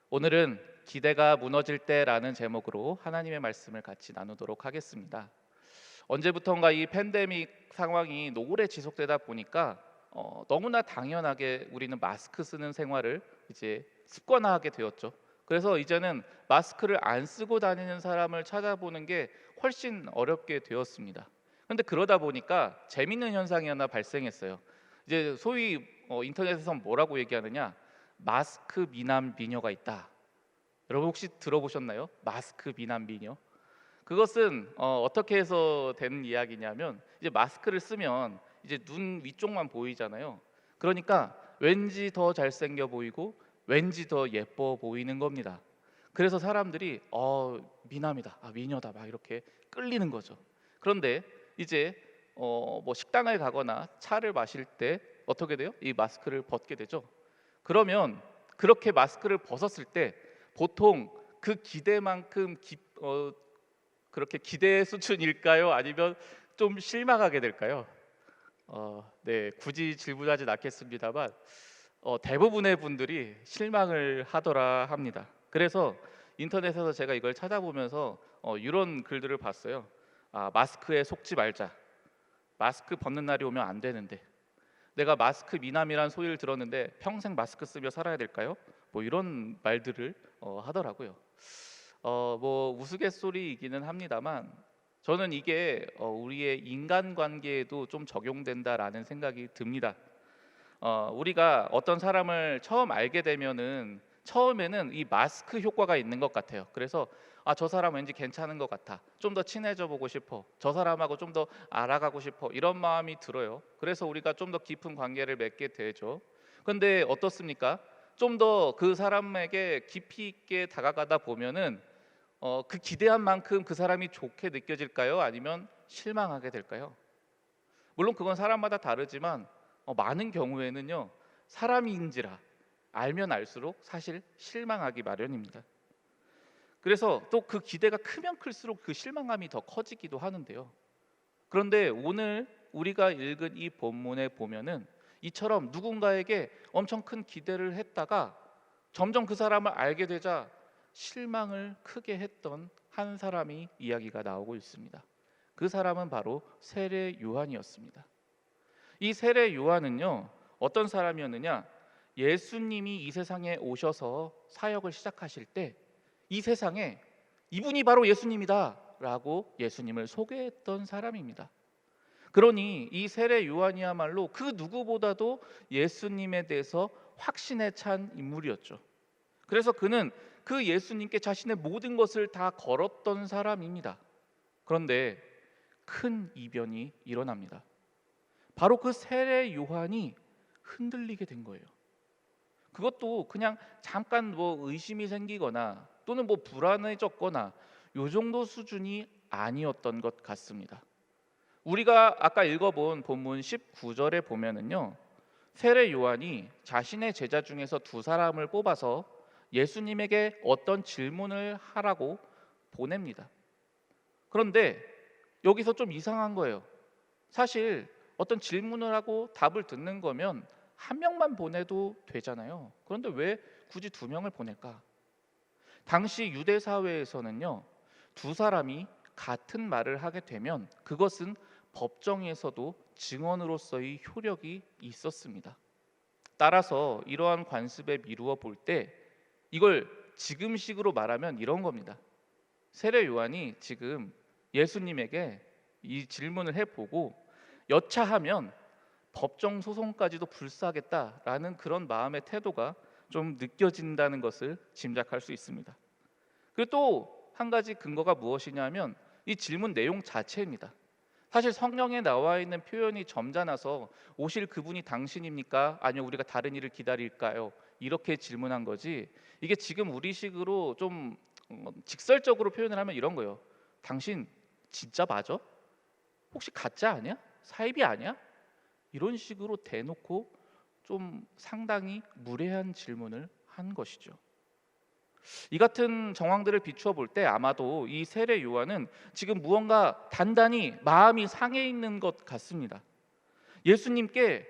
오늘은 기대가 무너질 때라는 제목으로 하나님의 말씀을 같이 나누도록 하겠습니다. 언제부턴가 이 팬데믹 상황이 오래 지속되다 보니까 너무나 당연하게 우리는 마스크 쓰는 생활을 이제 습관화하게 되었죠. 그래서 이제는 마스크를 안 쓰고 다니는 사람을 찾아보는 게 훨씬 어렵게 되었습니다. 그런데 그러다 보니까 재밌는 현상이 하나 발생했어요. 이제 소위 인터넷에서 뭐라고 얘기하느냐? 마스크 미남 미녀가 있다. 여러분 혹시 들어보셨나요? 마스크 미남 미녀. 그것은 어떻게 해서 되는 이야기냐면 이제 마스크를 쓰면 이제 눈 위쪽만 보이잖아요. 그러니까 왠지 더 잘생겨 보이고 왠지 더 예뻐 보이는 겁니다. 그래서 사람들이 미남이다, 미녀다 막 이렇게 끌리는 거죠. 그런데 이제 뭐 식당을 가거나 차를 마실 때 어떻게 돼요? 이 마스크를 벗게 되죠. 그러면 그렇게 마스크를 벗었을 때 보통 그 기대만큼 그렇게 기대 수준일까요? 아니면 좀 실망하게 될까요? 네, 굳이 질문하진 않겠습니다만 대부분의 분들이 실망을 하더라 합니다. 그래서 인터넷에서 제가 이걸 찾아보면서 이런 글들을 봤어요. 마스크에 속지 말자. 마스크 벗는 날이 오면 안 되는데. 내가 마스크 미남이란 소리를 들었는데 평생 마스크 쓰며 살아야 될까요? 뭐 이런 말들을 하더라고요. 뭐 우스갯소리이기는 합니다만 저는 이게 우리의 인간관계에도 좀 적용된다라는 생각이 듭니다. 우리가 어떤 사람을 처음 알게 되면은 처음에는 이 마스크 효과가 있는 것 같아요. 그래서 저 사람 왠지 괜찮은 것 같아. 좀 더 친해져 보고 싶어. 저 사람하고 좀 더 알아가고 싶어. 이런 마음이 들어요. 그래서 우리가 좀 더 깊은 관계를 맺게 되죠. 근데 어떻습니까? 좀 더 그 사람에게 깊이 있게 다가가다 보면은 그 기대한 만큼 그 사람이 좋게 느껴질까요? 아니면 실망하게 될까요? 물론 그건 사람마다 다르지만 많은 경우에는요, 사람인지라 알면 알수록 사실 실망하기 마련입니다. 그래서 또 그 기대가 크면 클수록 그 실망감이 더 커지기도 하는데요. 그런데 오늘 우리가 읽은 이 본문에 보면은 이처럼 누군가에게 엄청 큰 기대를 했다가 점점 그 사람을 알게 되자 실망을 크게 했던 한 사람이 이야기가 나오고 있습니다. 그 사람은 바로 세례 요한이었습니다. 이 세례 요한은요, 어떤 사람이었느냐? 예수님이 이 세상에 오셔서 사역을 시작하실 때 이 세상에 이분이 바로 예수님이다라고 예수님을 소개했던 사람입니다. 그러니 이 세례 요한이야말로 그 누구보다도 예수님에 대해서 확신에 찬 인물이었죠. 그래서 그는 그 예수님께 자신의 모든 것을 다 걸었던 사람입니다. 그런데 큰 이변이 일어납니다. 바로 그 세례 요한이 흔들리게 된 거예요. 그것도 그냥 잠깐 뭐 의심이 생기거나 또는 뭐 불안해졌거나 요 정도 수준이 아니었던 것 같습니다. 우리가 아까 읽어본 본문 19절에 보면은요, 세례 요한이 자신의 제자 중에서 두 사람을 뽑아서 예수님에게 어떤 질문을 하라고 보냅니다. 그런데 여기서 좀 이상한 거예요. 사실 어떤 질문을 하고 답을 듣는 거면 한 명만 보내도 되잖아요. 그런데 왜 굳이 두 명을 보낼까? 당시 유대 사회에서는요, 두 사람이 같은 말을 하게 되면 그것은 법정에서도 증언으로서의 효력이 있었습니다. 따라서 이러한 관습에 미루어 볼 때 이걸 지금식으로 말하면 이런 겁니다. 세례 요한이 지금 예수님에게 이 질문을 해보고 여차하면 법정 소송까지도 불사하겠다라는 그런 마음의 태도가 좀 느껴진다는 것을 짐작할 수 있습니다. 그리고 또 한 가지 근거가 무엇이냐면 이 질문 내용 자체입니다. 사실 성경에 나와 있는 표현이 점잖아서 오실 그분이 당신입니까? 아니면 우리가 다른 일을 기다릴까요? 이렇게 질문한 거지. 이게 지금 우리식으로 좀 직설적으로 표현을 하면 이런 거예요. 당신 진짜 맞아? 혹시 가짜 아니야? 사입이 아니야? 이런 식으로 대놓고 좀 상당히 무례한 질문을 한 것이죠. 이 같은 정황들을 비추어 볼 때 아마도 이 세례 요한은 지금 무언가 단단히 마음이 상해 있는 것 같습니다. 예수님께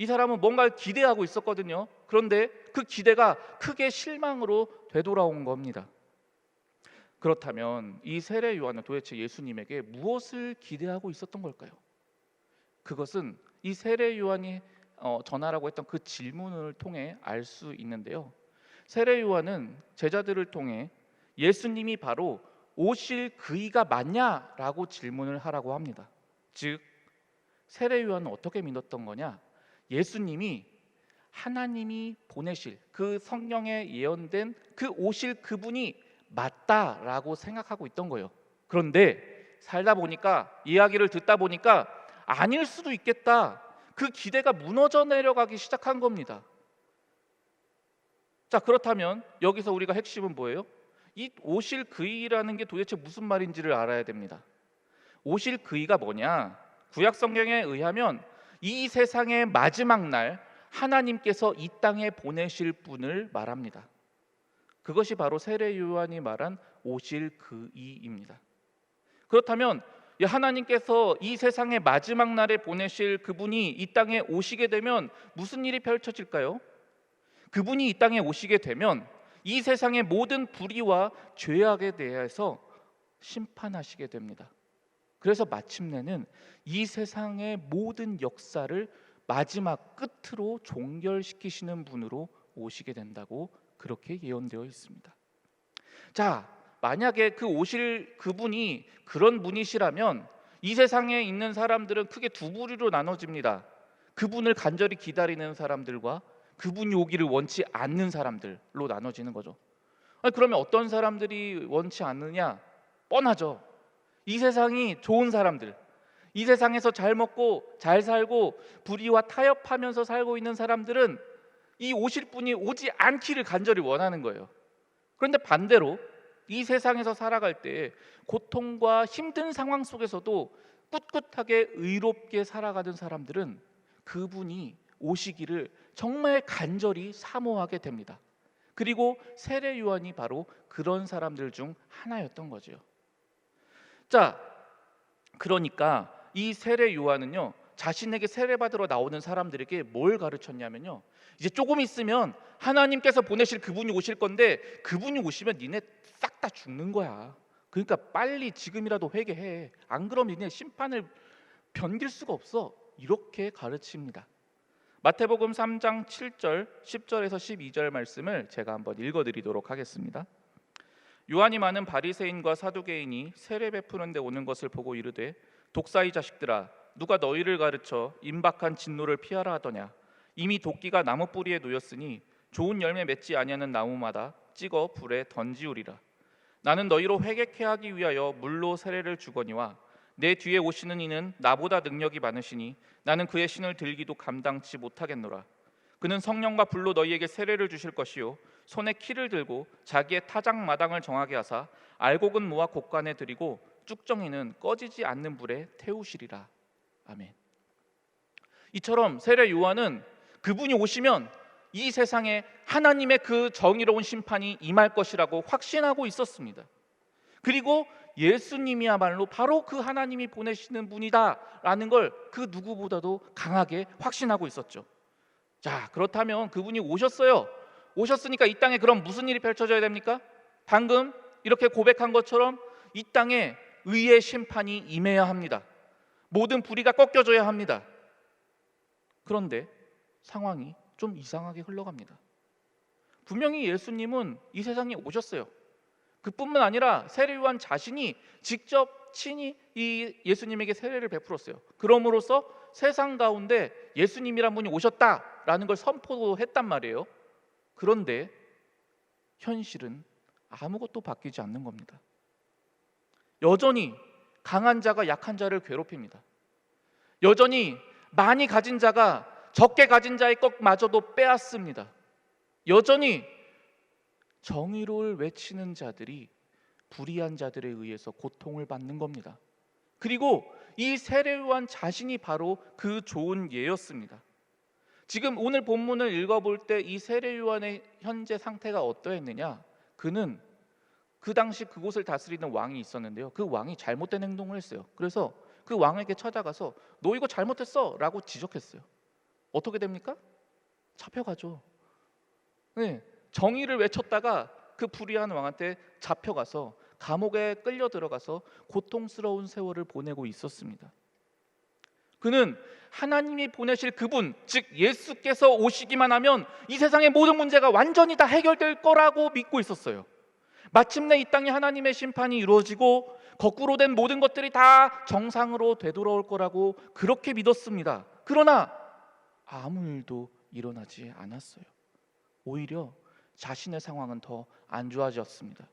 이 사람은 뭔가를 기대하고 있었거든요. 그런데 그 기대가 크게 실망으로 되돌아온 겁니다. 그렇다면 이 세례 요한은 도대체 예수님에게 무엇을 기대하고 있었던 걸까요? 그것은 이 세례 요한이 전하라고 했던 그 질문을 통해 알 수 있는데요. 세례 요한은 제자들을 통해 예수님이 바로 오실 그이가 맞냐라고 질문을 하라고 합니다. 즉 세례 요한은 어떻게 믿었던 거냐? 예수님이 하나님이 보내실 그 성령에 예언된 그 오실 그분이 맞다라고 생각하고 있던 거예요. 그런데 살다 보니까, 이야기를 듣다 보니까 아닐 수도 있겠다, 그 기대가 무너져 내려가기 시작한 겁니다. 자, 그렇다면 여기서 우리가 핵심은 뭐예요? 이 오실 그이라는 게 도대체 무슨 말인지를 알아야 됩니다. 오실 그이가 뭐냐? 구약 성경에 의하면 이 세상의 마지막 날 하나님께서 이 땅에 보내실 분을 말합니다. 그것이 바로 세례 요한이 말한 오실 그이입니다. 그렇다면 하나님께서 이 세상의 마지막 날에 보내실 그분이 이 땅에 오시게 되면 무슨 일이 펼쳐질까요? 그분이 이 땅에 오시게 되면 이 세상의 모든 불의와 죄악에 대해서 심판하시게 됩니다. 그래서 마침내는 이 세상의 모든 역사를 마지막 끝으로 종결시키시는 분으로 오시게 된다고 그렇게 예언되어 있습니다. 자, 만약에 그 오실 그분이 그런 분이시라면 이 세상에 있는 사람들은 크게 두 부류로 나눠집니다. 그분을 간절히 기다리는 사람들과 그분이 오기를 원치 않는 사람들로 나눠지는 거죠. 그러면 어떤 사람들이 원치 않느냐? 뻔하죠. 이 세상이 좋은 사람들, 이 세상에서 잘 먹고 잘 살고 불의와 타협하면서 살고 있는 사람들은 이 오실 분이 오지 않기를 간절히 원하는 거예요. 그런데 반대로 이 세상에서 살아갈 때 고통과 힘든 상황 속에서도 꿋꿋하게 의롭게 살아가는 사람들은 그분이 오시기를 정말 간절히 사모하게 됩니다. 그리고 세례 요한이 바로 그런 사람들 중 하나였던 거죠. 자, 그러니까 이 세례 요한은요, 자신에게 세례받으러 나오는 사람들에게 뭘 가르쳤냐면요, 이제 조금 있으면 하나님께서 보내실 그분이 오실 건데 그분이 오시면 니네 싹 다 죽는 거야. 그러니까 빨리 지금이라도 회개해. 안 그러면 니네 심판을 견딜 수가 없어. 이렇게 가르칩니다. 마태복음 3장 7절, 10절에서 12절 말씀을 제가 한번 읽어드리도록 하겠습니다. 요한이 많은 바리새인과 사두개인이 세례 베푸는 데 오는 것을 보고 이르되 독사의 자식들아, 누가 너희를 가르쳐 임박한 진노를 피하라 하더냐? 이미 도끼가 나무 뿌리에 놓였으니 좋은 열매 맺지 아니하는 나무마다 찍어 불에 던지우리라. 나는 너희로 회개케 하기 위하여 물로 세례를 주거니와 내 뒤에 오시는 이는 나보다 능력이 많으시니 나는 그의 신을 들기도 감당치 못하겠노라. 그는 성령과 불로 너희에게 세례를 주실 것이요 손에 키를 들고 자기의 타작 마당을 정하게 하사 알곡은 모아 곡간에 들이고 쭉정이는 꺼지지 않는 불에 태우시리라. 아멘. 이처럼 세례 요한은 그분이 오시면 이 세상에 하나님의 그 정의로운 심판이 임할 것이라고 확신하고 있었습니다. 그리고 예수님이야말로 바로 그 하나님이 보내시는 분이다라는 걸 그 누구보다도 강하게 확신하고 있었죠. 자, 그렇다면 그분이 오셨어요. 오셨으니까 이 땅에 그럼 무슨 일이 펼쳐져야 됩니까? 방금 이렇게 고백한 것처럼 이 땅에 의의 심판이 임해야 합니다. 모든 불의가 꺾여져야 합니다. 그런데 상황이 좀 이상하게 흘러갑니다. 분명히 예수님은 이 세상에 오셨어요. 그뿐만 아니라 세례 요한 자신이 직접 친히 이 예수님에게 세례를 베풀었어요. 그럼으로써 세상 가운데 예수님이란 분이 오셨다라는 걸 선포했단 말이에요. 그런데 현실은 아무것도 바뀌지 않는 겁니다. 여전히 강한 자가 약한 자를 괴롭힙니다. 여전히 많이 가진 자가 적게 가진 자의 것마저도 빼앗습니다. 여전히 정의를 외치는 자들이 불의한 자들에 의해서 고통을 받는 겁니다. 그리고 이 세례 요한 자신이 바로 그 좋은 예였습니다. 지금 오늘 본문을 읽어볼 때 이 세례 요한의 현재 상태가 어떠했느냐? 그는 그 당시 그곳을 다스리는 왕이 있었는데요, 그 왕이 잘못된 행동을 했어요. 그래서 그 왕에게 찾아가서 너 이거 잘못했어 라고 지적했어요. 어떻게 됩니까? 잡혀가죠. 네, 정의를 외쳤다가 그 불의한 왕한테 잡혀가서 감옥에 끌려 들어가서 고통스러운 세월을 보내고 있었습니다. 그는 하나님이 보내실 그분, 즉 예수께서 오시기만 하면 이 세상의 모든 문제가 완전히 다 해결될 거라고 믿고 있었어요. 마침내 이 땅에 하나님의 심판이 이루어지고 거꾸로 된 모든 것들이 다 정상으로 되돌아올 거라고 그렇게 믿었습니다. 그러나 아무 일도 일어나지 않았어요. 오히려 자신의 상황은 더 안 좋아졌습니다.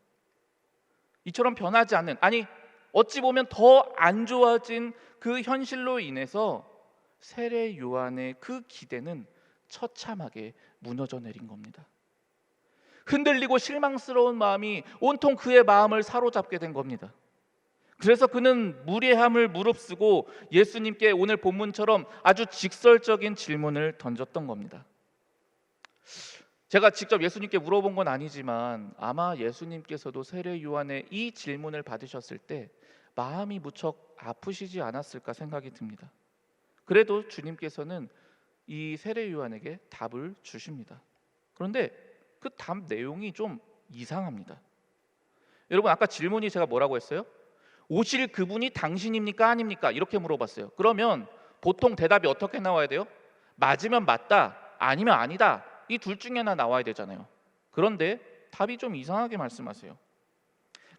이처럼 변하지 않는, 아니 어찌 보면 더 안 좋아진 그 현실로 인해서 세례 요한의 그 기대는 처참하게 무너져 내린 겁니다. 흔들리고 실망스러운 마음이 온통 그의 마음을 사로잡게 된 겁니다. 그래서 그는 무례함을 무릅쓰고 예수님께 오늘 본문처럼 아주 직설적인 질문을 던졌던 겁니다. 제가 직접 예수님께 물어본 건 아니지만 아마 예수님께서도 세례 요한의 이 질문을 받으셨을 때 마음이 무척 아프시지 않았을까 생각이 듭니다. 그래도 주님께서는 이 세례 요한에게 답을 주십니다. 그런데 그 답 내용이 좀 이상합니다. 여러분, 아까 질문이 제가 뭐라고 했어요? 오실 그분이 당신입니까 아닙니까? 이렇게 물어봤어요. 그러면 보통 대답이 어떻게 나와야 돼요? 맞으면 맞다, 아니면 아니다, 이 둘 중에 하나 나와야 되잖아요. 그런데 답이 좀 이상하게 말씀하세요.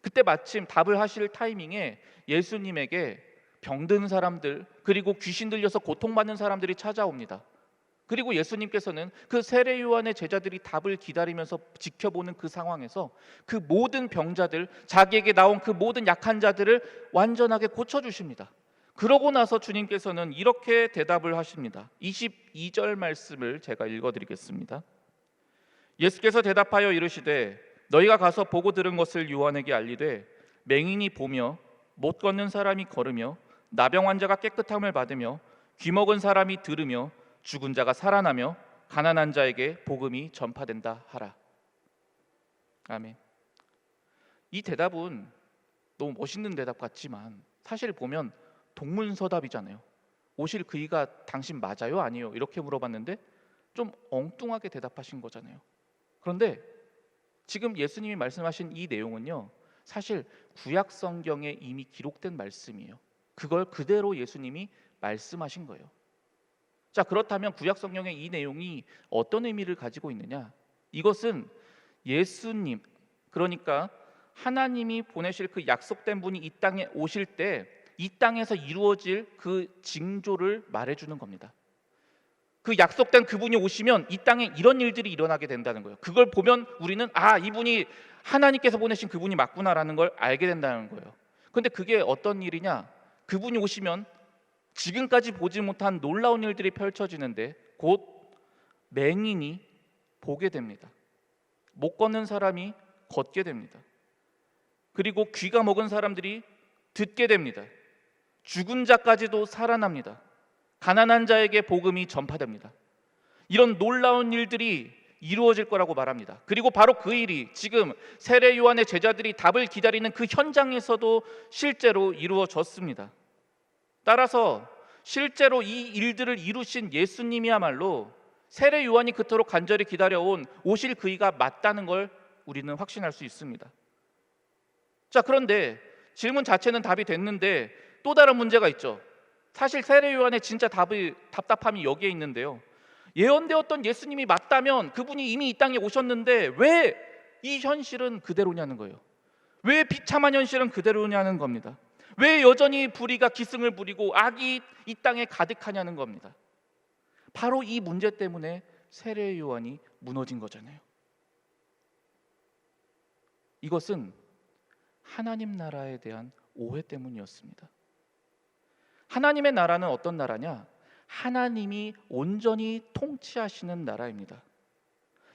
그때 마침 답을 하실 타이밍에 예수님에게 병든 사람들, 그리고 귀신 들려서 고통받는 사람들이 찾아옵니다. 그리고 예수님께서는 그 세례 요한의 제자들이 답을 기다리면서 지켜보는 그 상황에서 그 모든 병자들, 자기에게 나온 그 모든 약한 자들을 완전하게 고쳐주십니다. 그러고 나서 주님께서는 이렇게 대답을 하십니다. 22절 말씀을 제가 읽어드리겠습니다. 예수께서 대답하여 이르시되 너희가 가서 보고 들은 것을 요한에게 알리되 맹인이 보며 못 걷는 사람이 걸으며 나병 환자가 깨끗함을 받으며 귀먹은 사람이 들으며 죽은 자가 살아나며 가난한 자에게 복음이 전파된다 하라. 아멘. 이 대답은 너무 멋있는 대답 같지만 사실 보면 동문서답이잖아요. 오실 그이가 당신 맞아요? 아니에요? 이렇게 물어봤는데 좀 엉뚱하게 대답하신 거잖아요. 그런데 지금 예수님이 말씀하신 이 내용은요, 사실 구약 성경에 이미 기록된 말씀이에요. 그걸 그대로 예수님이 말씀하신 거예요. 자, 그렇다면 구약 성경의 이 내용이 어떤 의미를 가지고 있느냐? 이것은 예수님, 그러니까 하나님이 보내실 그 약속된 분이 이 땅에 오실 때 이 땅에서 이루어질 그 징조를 말해주는 겁니다. 그 약속된 그분이 오시면 이 땅에 이런 일들이 일어나게 된다는 거예요. 그걸 보면 우리는 이분이 하나님께서 보내신 그분이 맞구나라는 걸 알게 된다는 거예요. 그런데 그게 어떤 일이냐? 그분이 오시면 지금까지 보지 못한 놀라운 일들이 펼쳐지는데 곧 맹인이 보게 됩니다. 못 걷는 사람이 걷게 됩니다. 그리고 귀가 먹은 사람들이 듣게 됩니다. 죽은 자까지도 살아납니다. 가난한 자에게 복음이 전파됩니다. 이런 놀라운 일들이 이루어질 거라고 말합니다. 그리고 바로 그 일이 지금 세례 요한의 제자들이 답을 기다리는 그 현장에서도 실제로 이루어졌습니다. 따라서 실제로 이 일들을 이루신 예수님이야말로 세례 요한이 그토록 간절히 기다려온 오실 그이가 맞다는 걸 우리는 확신할 수 있습니다. 자, 그런데 질문 자체는 답이 됐는데 또 다른 문제가 있죠. 사실 세례 요한의 진짜 답답함이 여기에 있는데요. 예언되었던 예수님이 맞다면 그분이 이미 이 땅에 오셨는데 왜 이 현실은 그대로냐는 거예요. 왜 비참한 현실은 그대로냐는 겁니다. 왜 여전히 불의가 기승을 부리고 악이 이 땅에 가득하냐는 겁니다. 바로 이 문제 때문에 세례 요한이 무너진 거잖아요. 이것은 하나님 나라에 대한 오해 때문이었습니다. 하나님의 나라는 어떤 나라냐? 하나님이 온전히 통치하시는 나라입니다.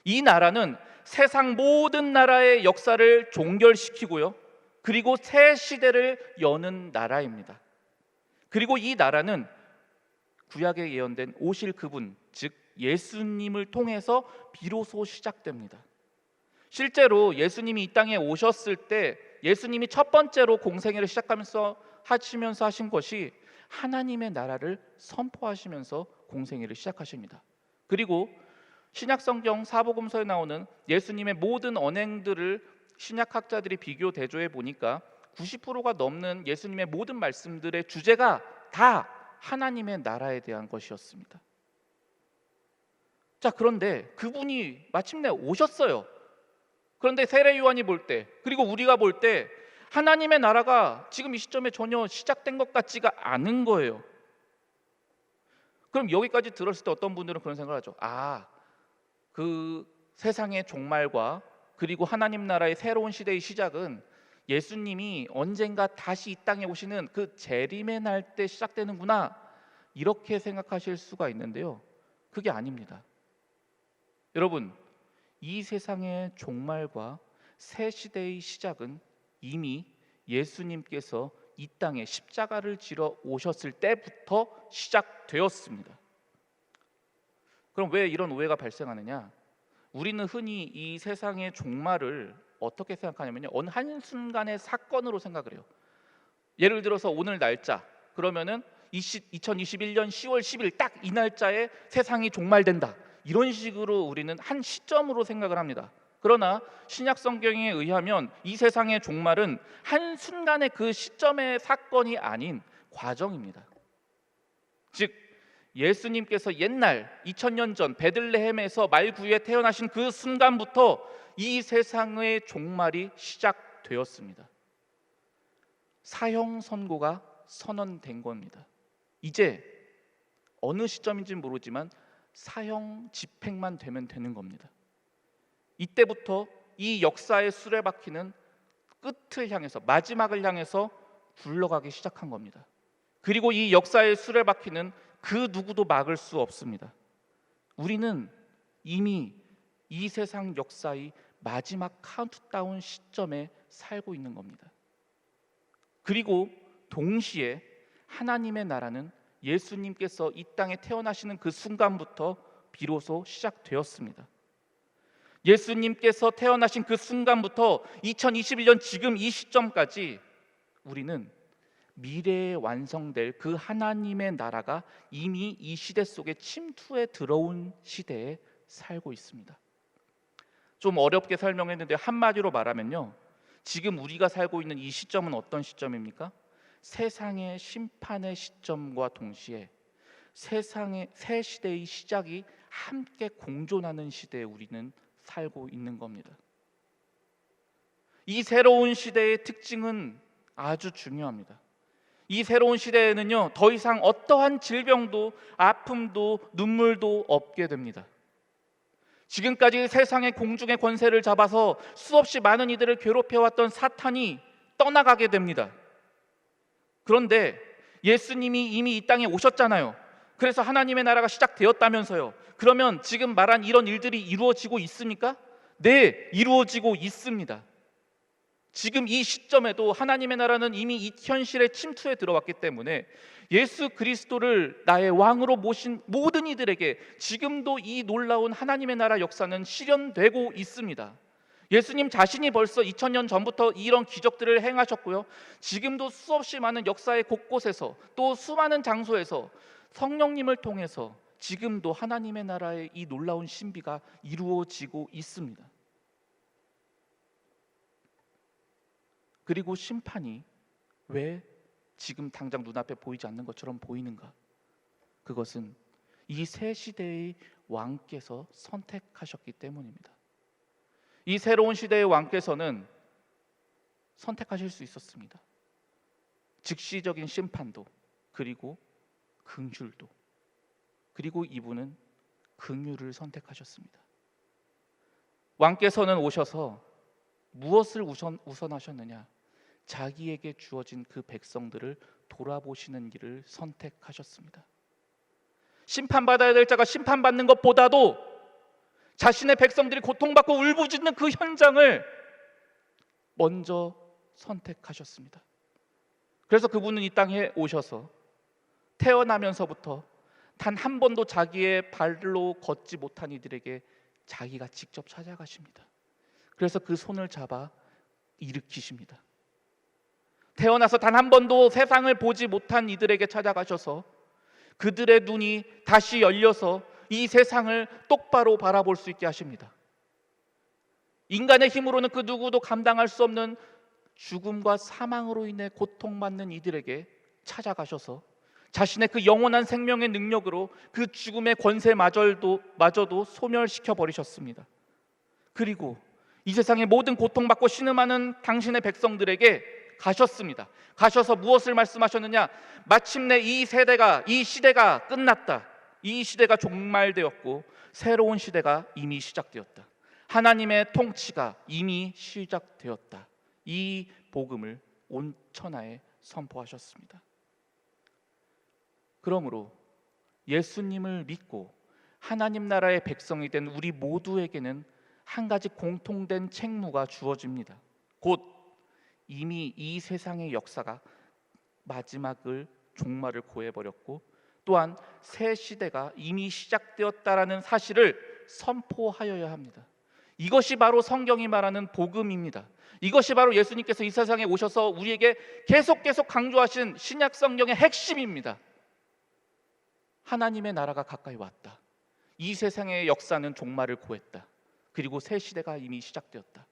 이 나라는 세상 모든 나라의 역사를 종결시키고요, 그리고 새 시대를 여는 나라입니다. 그리고 이 나라는 구약에 예언된 오실 그분, 즉 예수님을 통해서 비로소 시작됩니다. 실제로 예수님이 이 땅에 오셨을 때 예수님이 첫 번째로 공생애를 시작하면서 하신 것이 하나님의 나라를 선포하시면서 공생애를 시작하십니다. 그리고 신약성경 사복음서에 나오는 예수님의 모든 언행들을 신약학자들이 비교 대조해 보니까 90%가 넘는 예수님의 모든 말씀들의 주제가 다 하나님의 나라에 대한 것이었습니다. 자, 그런데 그분이 마침내 오셨어요. 그런데 세례 요한이 볼 때, 그리고 우리가 볼 때 하나님의 나라가 지금 이 시점에 전혀 시작된 것 같지가 않은 거예요. 그럼 여기까지 들었을 때 어떤 분들은 그런 생각을 하죠. 그 세상의 종말과 그리고 하나님 나라의 새로운 시대의 시작은 예수님이 언젠가 다시 이 땅에 오시는 그 재림의 날 때 시작되는구나, 이렇게 생각하실 수가 있는데요, 그게 아닙니다. 여러분, 이 세상의 종말과 새 시대의 시작은 이미 예수님께서 이 땅에 십자가를 지러 오셨을 때부터 시작되었습니다. 그럼 왜 이런 오해가 발생하느냐? 우리는 흔히 이 세상의 종말을 어떻게 생각하냐면요, 어느 한순간의 사건으로 생각을 해요. 예를 들어서 오늘 날짜, 그러면은 2021년 10월 10일 딱 이 날짜에 세상이 종말된다, 이런 식으로 우리는 한 시점으로 생각을 합니다. 그러나 신약 성경에 의하면 이 세상의 종말은 한순간의 그 시점의 사건이 아닌 과정입니다. 즉 예수님께서 옛날 2000년 전 베들레헴에서 말구유에 태어나신 그 순간부터 이 세상의 종말이 시작되었습니다. 사형 선고가 선언된 겁니다. 이제 어느 시점인지는 모르지만 사형 집행만 되면 되는 겁니다. 이때부터 이 역사의 수레바퀴는 끝을 향해서, 마지막을 향해서 굴러가기 시작한 겁니다. 그리고 이 역사의 수레바퀴는 그 누구도 막을 수 없습니다. 우리는 이미 이 세상 역사의 마지막 카운트다운 시점에 살고 있는 겁니다. 그리고 동시에 하나님의 나라는 예수님께서 이 땅에 태어나시는 그 순간부터 비로소 시작되었습니다. 예수님께서 태어나신 그 순간부터 2021년 지금 이 시점까지 우리는 미래에 완성될 그 하나님의 나라가 이미 이 시대 속에 침투해 들어온 시대에 살고 있습니다. 좀 어렵게 설명했는데 한마디로 말하면요, 지금 우리가 살고 있는 이 시점은 어떤 시점입니까? 세상의 심판의 시점과 동시에 세상의 새 시대의 시작이 함께 공존하는 시대에 우리는 살고 있는 겁니다. 이 새로운 시대의 특징은 아주 중요합니다. 이 새로운 시대에는요, 더 이상 어떠한 질병도 아픔도 눈물도 없게 됩니다. 지금까지 세상의 공중의 권세를 잡아서 수없이 많은 이들을 괴롭혀왔던 사탄이 떠나가게 됩니다. 그런데 예수님이 이미 이 땅에 오셨잖아요. 그래서 하나님의 나라가 시작되었다면서요. 그러면 지금 말한 이런 일들이 이루어지고 있습니까? 네, 이루어지고 있습니다. 지금 이 시점에도 하나님의 나라는 이미 이 현실에 침투해 들어왔기 때문에 예수 그리스도를 나의 왕으로 모신 모든 이들에게 지금도 이 놀라운 하나님의 나라 역사는 실현되고 있습니다. 예수님 자신이 벌써 2000년 전부터 이런 기적들을 행하셨고요, 지금도 수없이 많은 역사의 곳곳에서 또 수많은 장소에서 성령님을 통해서 지금도 하나님의 나라의 이 놀라운 신비가 이루어지고 있습니다. 그리고 심판이 왜 지금 당장 눈앞에 보이지 않는 것처럼 보이는가? 그것은 이 새 시대의 왕께서 선택하셨기 때문입니다. 이 새로운 시대의 왕께서는 선택하실 수 있었습니다. 즉시적인 심판도, 그리고 긍휼도, 그리고 이분은 긍휼을 선택하셨습니다. 왕께서는 오셔서 무엇을 우선하셨느냐? 자기에게 주어진 그 백성들을 돌아보시는 길을 선택하셨습니다. 심판받아야 될 자가 심판받는 것보다도 자신의 백성들이 고통받고 울부짖는 그 현장을 먼저 선택하셨습니다. 그래서 그분은 이 땅에 오셔서 태어나면서부터 단 한 번도 자기의 발로 걷지 못한 이들에게 자기가 직접 찾아가십니다. 그래서 그 손을 잡아 일으키십니다. 태어나서 단 한 번도 세상을 보지 못한 이들에게 찾아가셔서 그들의 눈이 다시 열려서 이 세상을 똑바로 바라볼 수 있게 하십니다. 인간의 힘으로는 그 누구도 감당할 수 없는 죽음과 사망으로 인해 고통받는 이들에게 찾아가셔서 자신의 그 영원한 생명의 능력으로 그 죽음의 권세마저도 소멸시켜 버리셨습니다. 그리고 이 세상의 모든 고통받고 신음하는 당신의 백성들에게 가셨습니다. 가셔서 무엇을 말씀하셨느냐? 마침내 이 시대가 끝났다. 이 시대가 종말되었고 새로운 시대가 이미 시작되었다. 하나님의 통치가 이미 시작되었다. 이 복음을 온 천하에 선포하셨습니다. 그러므로 예수님을 믿고 하나님 나라의 백성이 된 우리 모두에게는 한 가지 공통된 책무가 주어집니다. 곧 이미 이 세상의 역사가 마지막을 종말을 고해버렸고 또한 새 시대가 이미 시작되었다라는 사실을 선포하여야 합니다. 이것이 바로 성경이 말하는 복음입니다. 이것이 바로 예수님께서 이 세상에 오셔서 우리에게 계속 강조하신 신약 성경의 핵심입니다. 하나님의 나라가 가까이 왔다. 이 세상의 역사는 종말을 고했다. 그리고 새 시대가 이미 시작되었다.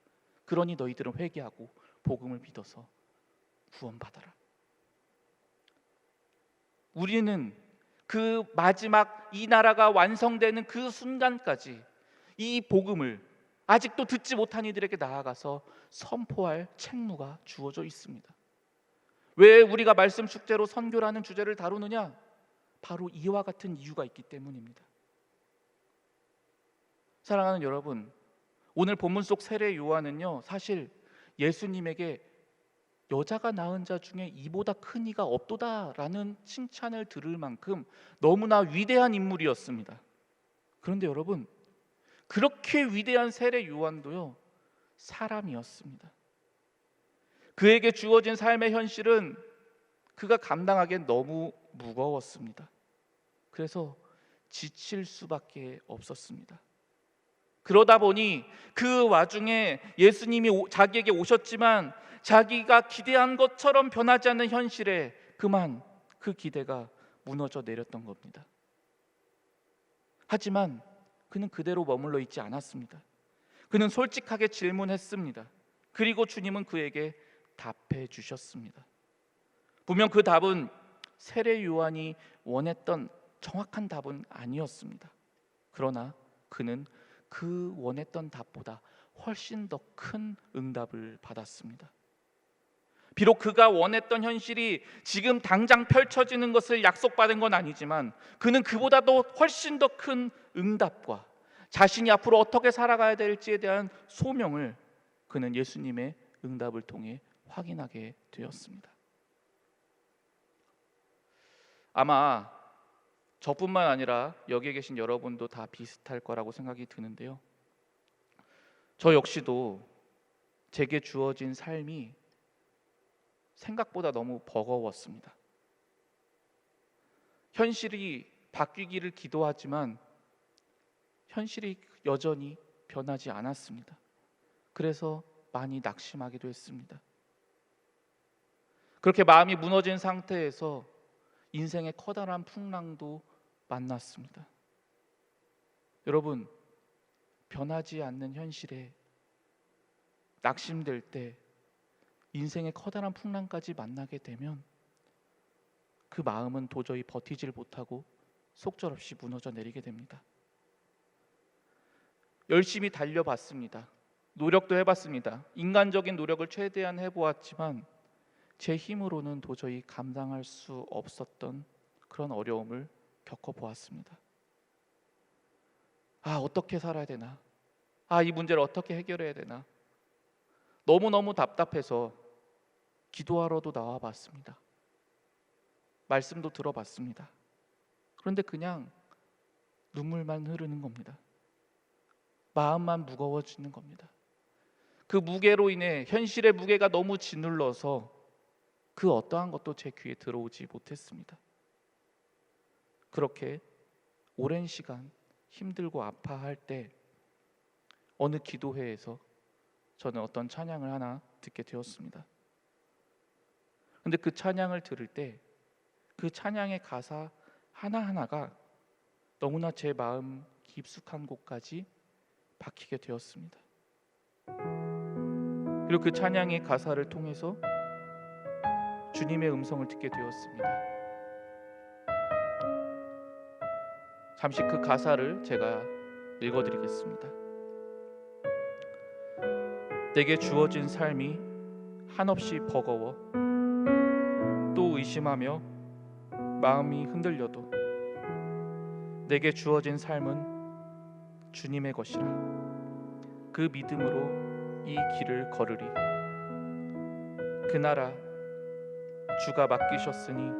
그러니 너희들은 회개하고 복음을 믿어서 구원받아라. 우리는 그 마지막 이 나라가 완성되는 그 순간까지 이 복음을 아직도 듣지 못한 이들에게 나아가서 선포할 책무가 주어져 있습니다. 왜 우리가 말씀 축제로 선교라는 주제를 다루느냐? 바로 이와 같은 이유가 있기 때문입니다. 사랑하는 여러분, 오늘 본문 속 세례 요한은요, 사실 예수님에게 여자가 낳은 자 중에 이보다 큰 이가 없도다라는 칭찬을 들을 만큼 너무나 위대한 인물이었습니다. 그런데 여러분, 그렇게 위대한 세례 요한도요, 사람이었습니다. 그에게 주어진 삶의 현실은 그가 감당하기엔 너무 무거웠습니다. 그래서 지칠 수밖에 없었습니다. 그러다 보니 그 와중에 예수님이 자기에게 오셨지만 자기가 기대한 것처럼 변하지 않는 현실에 그만 그 기대가 무너져 내렸던 겁니다. 하지만 그는 그대로 머물러 있지 않았습니다. 그는 솔직하게 질문했습니다. 그리고 주님은 그에게 답해 주셨습니다. 분명 그 답은 세례 요한이 원했던 정확한 답은 아니었습니다. 그러나 그는 그 원했던 답보다 훨씬 더 큰 응답을 받았습니다. 비록 그가 원했던 현실이 지금 당장 펼쳐지는 것을 약속받은 건 아니지만 그는 그보다도 훨씬 더 큰 응답과 자신이 앞으로 어떻게 살아가야 될지에 대한 소명을 그는 예수님의 응답을 통해 확인하게 되었습니다. 아마 저뿐만 아니라 여기에 계신 여러분도 다 비슷할 거라고 생각이 드는데요. 저 역시도 제게 주어진 삶이 생각보다 너무 버거웠습니다. 현실이 바뀌기를 기도하지만 현실이 여전히 변하지 않았습니다. 그래서 많이 낙심하기도 했습니다. 그렇게 마음이 무너진 상태에서 인생의 커다란 풍랑도 만났습니다. 여러분, 변하지 않는 현실에 낙심될 때 인생의 커다란 풍랑까지 만나게 되면 그 마음은 도저히 버티질 못하고 속절없이 무너져 내리게 됩니다. 열심히 달려봤습니다. 노력도 해봤습니다. 인간적인 노력을 최대한 해보았지만 제 힘으로는 도저히 감당할 수 없었던 그런 어려움을 겪어보았습니다. 어떻게 살아야 되나? 이 문제를 어떻게 해결해야 되나? 너무너무 답답해서 기도하러도 나와봤습니다. 말씀도 들어봤습니다. 그런데 그냥 눈물만 흐르는 겁니다. 마음만 무거워지는 겁니다. 그 무게로 인해 현실의 무게가 너무 짓눌러서 그 어떠한 것도 제 귀에 들어오지 못했습니다. 그렇게 오랜 시간 힘들고 아파할 때 어느 기도회에서 저는 어떤 찬양을 하나 듣게 되었습니다. 그런데 그 찬양을 들을 때 그 찬양의 가사 하나하나가 너무나 제 마음 깊숙한 곳까지 박히게 되었습니다. 그리고 그 찬양의 가사를 통해서 주님의 음성을 듣게 되었습니다. 잠시 그 가사를 제가 읽어드리겠습니다. 내게 주어진 삶이 한없이 버거워 또 의심하며 마음이 흔들려도 내게 주어진 삶은 주님의 것이라 그 믿음으로 이 길을 걸으리. 그 나라 주가 맡기셨으니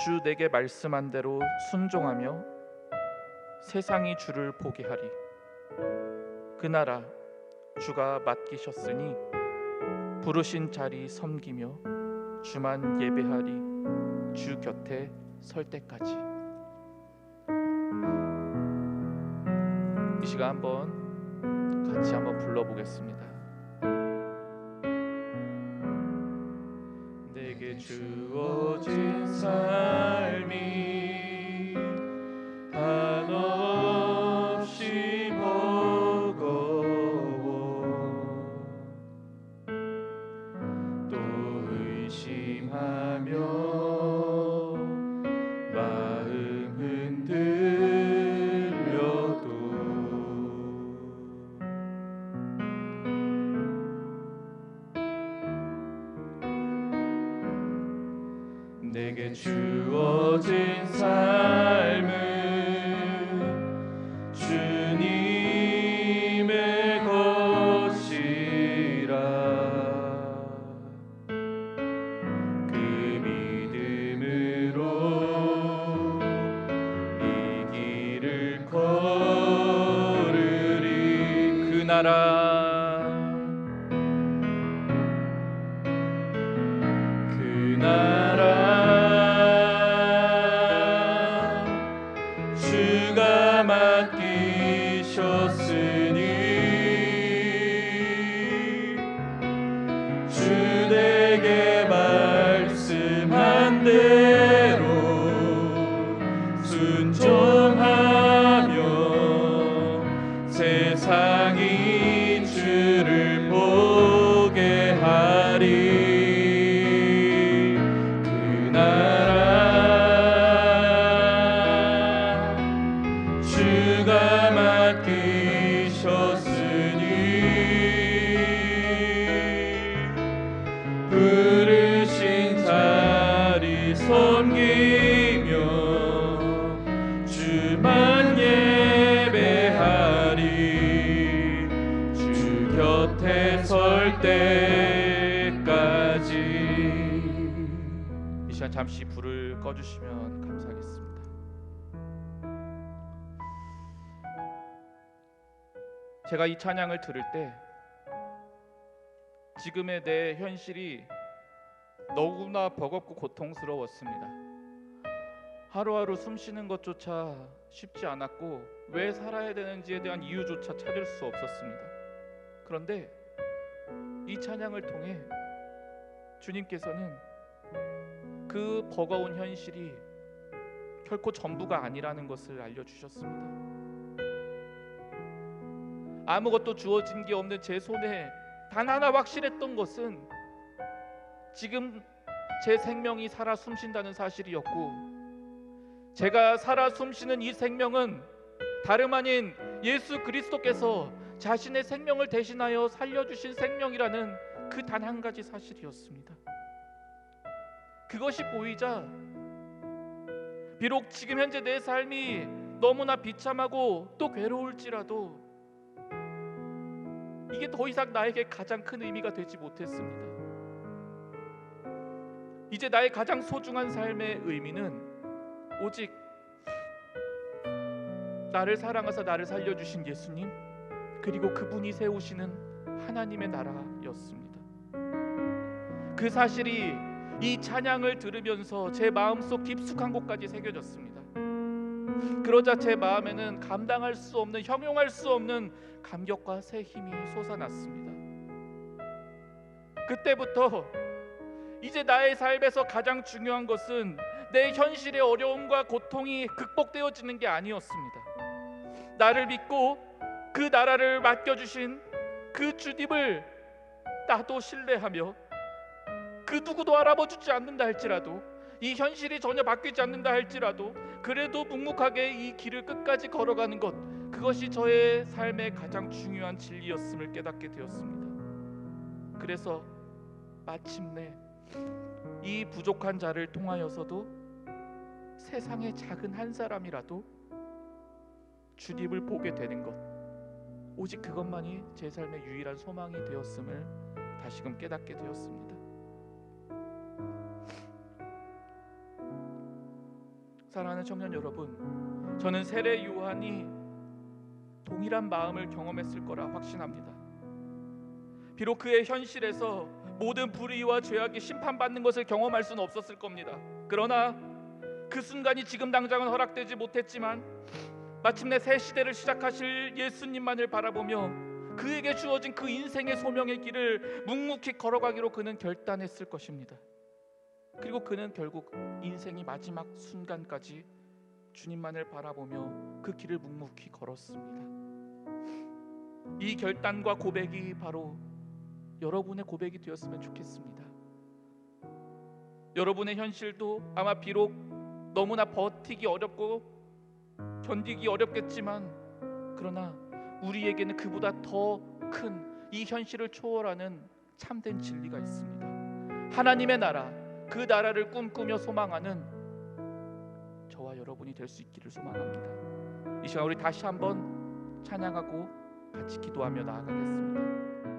주 내게 말씀한 대로 순종하며 세상이 주를 보게 하리. 그 나라 주가 맡기셨으니 부르신 자리 섬기며 주만 예배하리. 주 곁에 설 때까지. 이 시간 같이 한번 불러보겠습니다. 내게 주어진 삶이 한없이 버거워 또 의심하며 마음 흔들려도 내게 주어진 삶은 주님의 것이라 그 믿음으로 이 길을 걸으리. 그 나라 주가 맡기셨으니 주 내게 말씀한 대로 순종하며 세상이 주를 보게 하리. 주가 맡기셨으니 부르신 자리 섬기며 주만 예배하리. 주 곁에 설 때까지. 이 시간 잠시 불을 꺼주시면 감사하겠습니다. 제가 이 찬양을 들을 때 지금의 내 현실이 너무나 버겁고 고통스러웠습니다. 하루하루 숨쉬는 것조차 쉽지 않았고 왜 살아야 되는지에 대한 이유조차 찾을 수 없었습니다. 그런데 이 찬양을 통해 주님께서는 그 버거운 현실이 결코 전부가 아니라는 것을 알려주셨습니다. 아무것도 주어진 게 없는 제 손에 단 하나 확실했던 것은 지금 제 생명이 살아 숨쉰다는 사실이었고, 제가 살아 숨쉬는 이 생명은 다름 아닌 예수 그리스도께서 자신의 생명을 대신하여 살려주신 생명이라는 그 단 한 가지 사실이었습니다. 그것이 보이자 비록 지금 현재 내 삶이 너무나 비참하고 또 괴로울지라도 이게 더 이상 나에게 가장 큰 의미가 되지 못했습니다. 이제 나의 가장 소중한 삶의 의미는 오직 나를 사랑하사 나를 살려주신 예수님, 그리고 그분이 세우시는 하나님의 나라였습니다. 그 사실이 이 찬양을 들으면서 제 마음속 깊숙한 곳까지 새겨졌습니다. 그러자 제 마음에는 감당할 수 없는, 형용할 수 없는 감격과 새 힘이 솟아났습니다. 그때부터 이제 나의 삶에서 가장 중요한 것은 내 현실의 어려움과 고통이 극복되어지는 게 아니었습니다. 나를 믿고 그 나라를 맡겨주신 그 주님을 나도 신뢰하며 그 누구도 알아봐주지 않는다 할지라도, 이 현실이 전혀 바뀌지 않는다 할지라도 그래도 묵묵하게 이 길을 끝까지 걸어가는 것, 그것이 저의 삶의 가장 중요한 진리였음을 깨닫게 되었습니다. 그래서 마침내 이 부족한 자를 통하여서도 세상의 작은 한 사람이라도 주님을 보게 되는 것, 오직 그것만이 제 삶의 유일한 소망이 되었음을 다시금 깨닫게 되었습니다. 사랑하는 청년 여러분, 저는 세례 요한이 동일한 마음을 경험했을 거라 확신합니다. 비록 그의 현실에서 모든 불의와 죄악이 심판받는 것을 경험할 수는 없었을 겁니다. 그러나 그 순간이 지금 당장은 허락되지 못했지만 마침내 새 시대를 시작하실 예수님만을 바라보며 그에게 주어진 그 인생의 소명의 길을 묵묵히 걸어가기로 그는 결단했을 것입니다. 그리고 그는 결국 인생의 마지막 순간까지 주님만을 바라보며 그 길을 묵묵히 걸었습니다. 이 결단과 고백이 바로 여러분의 고백이 되었으면 좋겠습니다. 여러분의 현실도 아마 비록 너무나 버티기 어렵고 견디기 어렵겠지만, 그러나 우리에게는 그보다 더 큰 이 현실을 초월하는 참된 진리가 있습니다. 하나님의 나라, 그 나라를 꿈꾸며 소망하는 저와 여러분이 될 수 있기를 소망합니다. 이 시간 우리 다시 한번 찬양하고 같이 기도하며 나아가겠습니다.